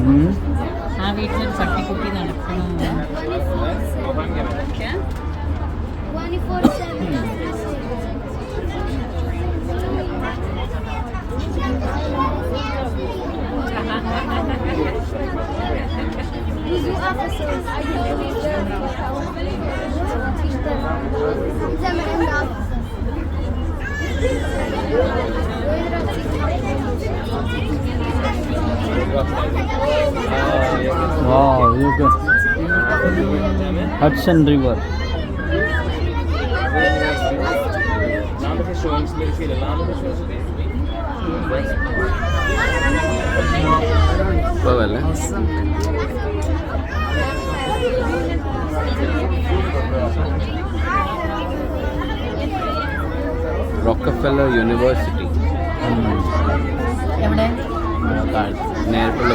ആ വീട്ടിലൊരു പട്ടിക്കുട്ടി നടക്കണം. Wow, look at Hudson River. Rockefeller University. എവിടെ? നേരിട്ടുള്ള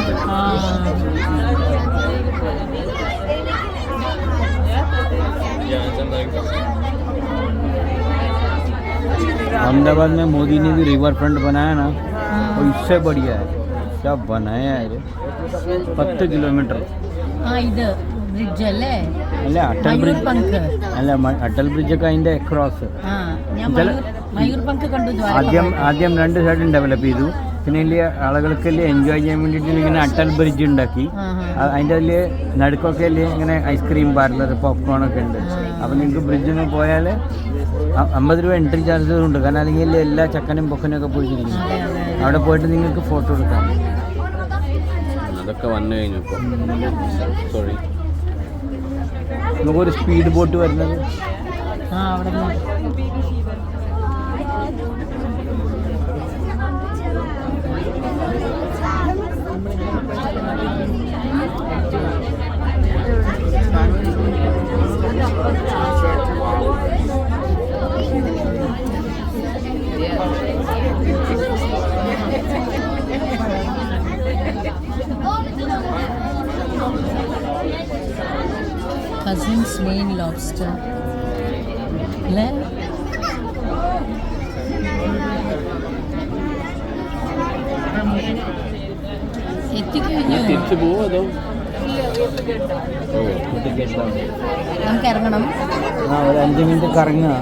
अहमदाबाद में मोदी ने भी रिवर फ्रंट बनाया ना, तो इससे बढ़िया है. क्या बनाया है 10 किलोमीटर. ഇത് ബ്രിഡ്ജ് അല്ലേ? അല്ല അട്ടൽ ബ്രിഡ്ജ്. അല്ല അട്ടൽ ബ്രിഡ്ജ് ഒക്കെ അതിന്റെ അക്രോസ്. മയൂർ പങ്ക് കണ്ടു. ആദ്യം 2 സൈഡും ഡെവലപ്പ് ചെയ്തു. പിന്നെ വലിയ ആളുകൾക്ക് എൻജോയ് ചെയ്യാൻ വേണ്ടിയിട്ട് ഇങ്ങനെ അട്ടൽ ബ്രിഡ്ജ് ഉണ്ടാക്കി. അതിൻ്റെ അതിൽ നടുക്കൊക്കെ ഇങ്ങനെ ഐസ്ക്രീം പാർലർ, പോപ്കോൺ ഒക്കെ ഉണ്ട്. അപ്പോൾ നിങ്ങൾക്ക് ബ്രിഡ്ജിൽ നിന്ന് പോയാൽ 50 രൂപ എൻട്രി ചാർജസ് ഉണ്ട്. കാരണം അല്ലെങ്കിൽ എല്ലാ ചക്കനും പൊക്കനും ഒക്കെ പോയിരിക്കുന്നു. അവിടെ പോയിട്ട് നിങ്ങൾക്ക് ഫോട്ടോ എടുക്കാം. അതൊക്കെ വന്നു കഴിഞ്ഞു. സോറി, നമുക്കൊരു സ്പീഡ് ബോട്ട് വരുന്നത്. അവിടെ Cousin's main lobster. അല്ലേ? എത്തിക്കഴിഞ്ഞു. തിരിച്ചു പോവോ അതോ നമുക്ക് ഇറങ്ങണം. ഒരു 5 മിനിറ്റ് കറങ്ങുക.